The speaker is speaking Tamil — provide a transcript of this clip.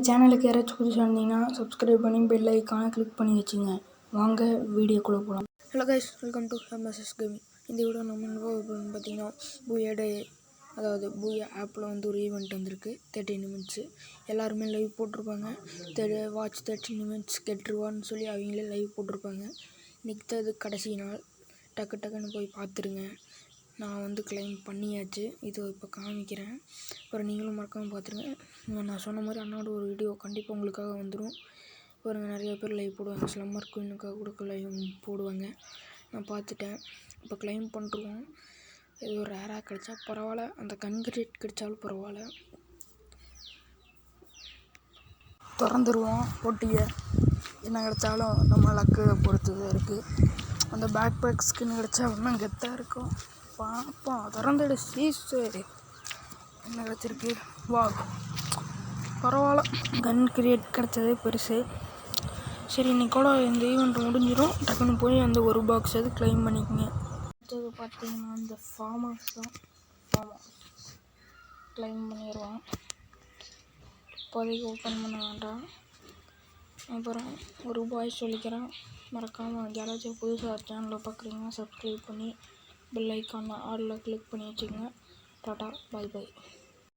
சேனலுக்கு யாராச்சும் புதுசாக இருந்தீங்கன்னா சப்ஸ்கிரைப் பண்ணி பெல் ஐக்கானை கிளிக் பண்ணி வச்சுங்க. வாங்க வீடியோக்குள்ளே போகலாம். Hello guys, welcome to MSS gaming. இந்த வீடியோ நம்ம பார்த்தீங்கன்னா பூயா டே, அதாவது பூயா ஆப்பில் வந்து ஒரு ஈவெண்ட் வந்திருக்கு. 30 நிமிட்ஸு எல்லாருமே லைவ் போட்டிருப்பாங்க. வாட்ச் 30 நிமிட்ஸ் கெட்டுருவான்னு சொல்லி அவங்களே லைவ் போட்டிருப்பாங்க. இன்றைக்கி அது கடைசி நாள். டக்குன்னு போய் பார்த்துருங்க. நான் வந்து கிளைம் பண்ணியாச்சு. இது இப்போ காமிக்கிறேன். அப்புறம் நீங்களும் மறக்காமல் பார்த்துருங்க. நான் சொன்ன மாதிரி அண்ணாவோட ஒரு வீடியோ கண்டிப்பாக உங்களுக்காக வந்துடும். பாருங்க, நிறைய பேர் லைவ் போடுவாங்க. ஸ்லம்மர் குயினுக்காக கூட லைவ் போடுவாங்க. நான் பார்த்துட்டேன். இப்போ கிளைம் பண்ணுறோம். இது ஒரு ரேராக கிடைச்சா பரவாயில்ல, அந்த கன்கிரேட் கிடைச்சாலும் பரவாயில்ல. திறந்துருவோம் போட்டியை. என்ன கிடைச்சாலும் நம்ம லக்கு பொறுத்து இருக்குது. அந்த பேக் ஸ்கின் கிடைச்சா இன்னும் கெத்தாக இருக்கும். பார்ப்போம். திறந்துடு சீஸு. என்ன கிடச்சிருக்கு? வா, பரவாயில்ல. கன் கிரியேட் கிடச்சதே பெருசு. சரி, இன்னைக்கு கூட இந்த ஈவெண்ட் முடிஞ்சிடும். டக்குன்னு போய் அந்த ஒரு பாக்ஸ் அது கிளைம் பண்ணிக்கோங்க. அடுத்தது பார்த்தீங்கன்னா இந்த ஃபார்ம் ஹவுஸ் தான். ஃபார்ம் ஹவுஸ் கிளைம் பண்ணிடுவோம். இப்போதைக்கு ஓப்பன் பண்ண வேண்டாம். அப்புறம் ஒரு பாய் சொல்லிக்கிறேன், மறக்காமல் யாராச்சும் புதுசாக சேனலில் பார்க்குறீங்கன்னா சப்ஸ்கிரைப் பண்ணி பெல் ஐக்கானை ஆலில் கிளிக் பண்ணி வச்சுக்கோங்க. Tata, bye by.